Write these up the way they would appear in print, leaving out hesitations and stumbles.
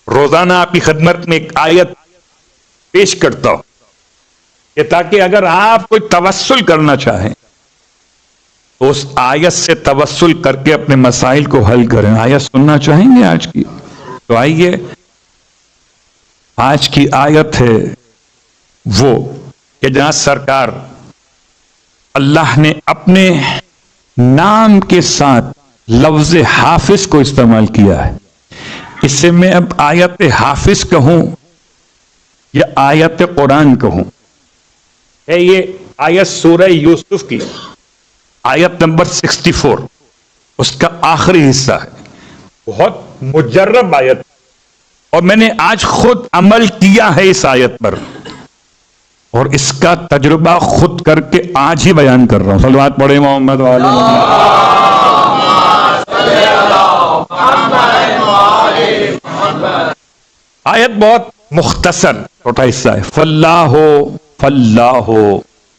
روزانہ آپ کی خدمت میں ایک آیت پیش کرتا ہوں کہ تاکہ اگر آپ کوئی توسل کرنا چاہیں تو اس آیت سے توسل کر کے اپنے مسائل کو حل کریں. آیت سننا چاہیں گے آج کی؟ تو آئیے، آج کی آیت ہے وہ کہ جہاں سرکار اللہ نے اپنے نام کے ساتھ لفظ حافظ کو استعمال کیا ہے. اس سے میں اب آیت حافظ کہوں یا آیت قرآن کہوں؟ ہے یہ آیت سورہ یوسف کی آیت نمبر 64، اس کا آخری حصہ ہے. بہت مجرب آیت، اور میں نے آج خود عمل کیا ہے اس آیت پر، اور اس کا تجربہ خود کر کے آج ہی بیان کر رہا ہوں. صلوات پڑھیں محمد وآل محمد. آیت بہت مختصر چھوٹا حصہ ہے. فاللہ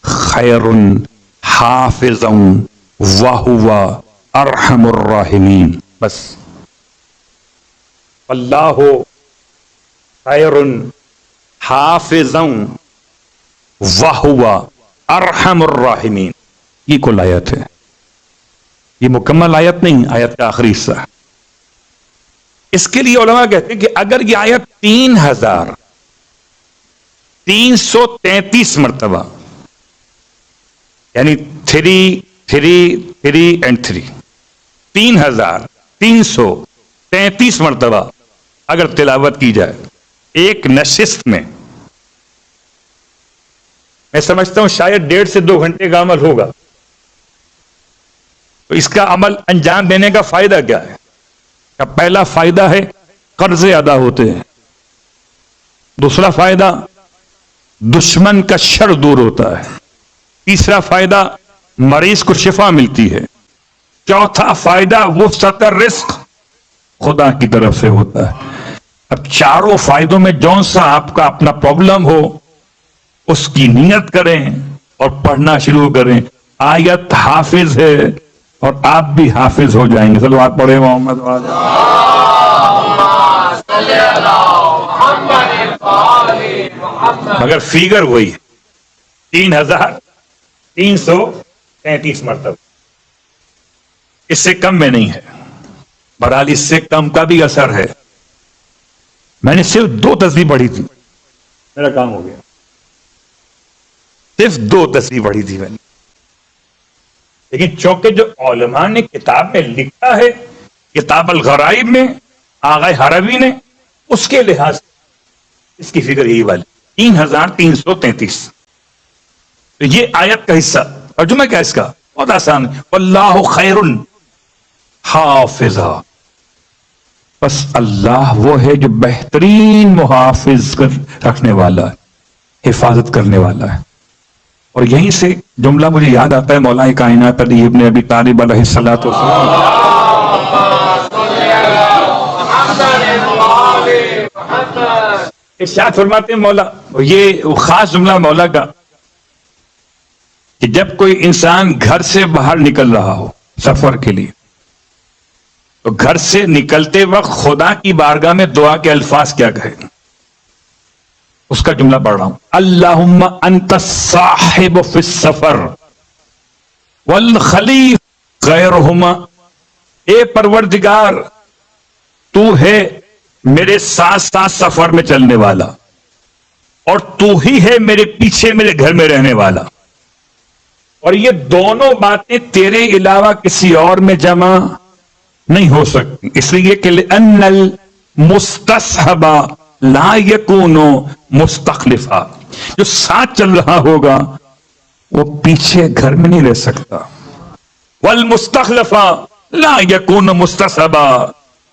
خیر حافظا وہو ارحم الراحمین. بس فاللہ خیر حافظا وہو ارحم الراحمین. یہ کل آیت ہے، یہ مکمل آیت نہیں، آیت کا آخری حصہ. اس کے لیے علماء کہتے ہیں کہ اگر یہ آیت 3333 مرتبہ، یعنی 3 3 3 and 3 3333 مرتبہ اگر تلاوت کی جائے ایک نشست میں سمجھتا ہوں شاید 1.5 سے 2 گھنٹے کا عمل ہوگا. تو اس کا عمل انجام دینے کا فائدہ کیا ہے؟ پہلا فائدہ ہے قرضے ادا ہوتے ہیں. دوسرا فائدہ دشمن کا شر دور ہوتا ہے. تیسرا فائدہ مریض کو شفا ملتی ہے. چوتھا فائدہ وسعت رزق خدا کی طرف سے ہوتا ہے. اب چاروں فائدوں میں جون سا آپ کا اپنا پرابلم ہو اس کی نیت کریں اور پڑھنا شروع کریں. آیت حافظ ہے اور آپ بھی حافظ ہو جائیں گے. صلوات پڑھیں محمد وآل. مگر فیگر وہی ہے 3333 مرتبہ، اس سے کم میں نہیں ہے. بہرحال اس سے کم کا بھی اثر ہے. میں نے صرف 2 تصویر پڑھی تھی، میرا کام ہو گیا. صرف 2 تصویر پڑھی تھی میں نے، لیکن چونکہ جو علماء نے کتاب میں لکھا ہے، کتاب الغرائب میں آغا حروی نے، اس کے لحاظ سے اس کی فکر یہی والی 3333. تو یہ آیت کا حصہ. ترجمہ کیا اس کا؟ بہت آسان ہے. واللہ خیر حافظا. بس اللہ وہ ہے جو بہترین محافظ رکھنے والا ہے، حفاظت کرنے والا ہے. اور یہیں سے جملہ مجھے یاد آتا ہے مولا کائنات علی ابن ابی طالب علیہ الصلوۃ والسلام. ارشاد فرماتے ہیں مولا، یہ خاص جملہ مولا کا، کہ جب کوئی انسان گھر سے باہر نکل رہا ہو سفر کے لیے، تو گھر سے نکلتے وقت خدا کی بارگاہ میں دعا کے الفاظ کیا کہے؟ اس کا جملہ پڑھ رہا ہوں. اللہم انت الصاحب فی السفر والخلیف غیرہما. اے پروردگار، تو ہے میرے ساتھ ساتھ سفر میں چلنے والا، اور تو ہی ہے میرے پیچھے میرے گھر میں رہنے والا، اور یہ دونوں باتیں تیرے علاوہ کسی اور میں جمع نہیں ہو سکتی. اس لیے کہ لأن المستصحب لا یکون مستخلفا. جو ساتھ چل رہا ہوگا وہ پیچھے گھر میں نہیں رہ سکتا. والمستخلف لا یکون مستصحبا.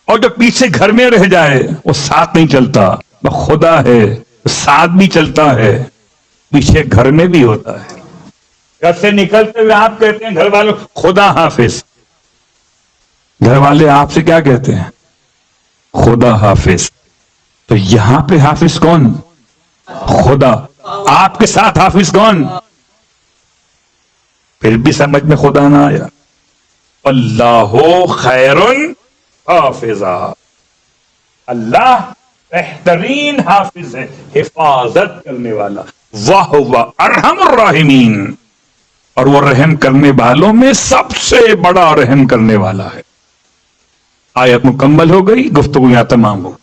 اور جو پیچھے گھر میں رہ جائے وہ ساتھ نہیں چلتا. وہ خدا ہے، ساتھ بھی چلتا ہے، پیچھے گھر میں بھی ہوتا ہے. گھر سے نکلتے ہوئے آپ کہتے ہیں گھر والوں خدا حافظ. گھر والے آپ سے کیا کہتے ہیں؟ خدا حافظ. تو یہاں پہ حافظ کون؟ خدا. آپ کے ساتھ حافظ کون؟ پھر بھی سمجھ میں خدا نہ آیا. اللہ خیر حافظا، اللہ بہترین حافظ ہے، حفاظت کرنے والا. وَهُوَ ارحم الراحمین، اور وہ رحم کرنے والوں میں سب سے بڑا رحم کرنے والا ہے. آیت مکمل ہو گئی، گفتگو یہاں تمام ہو.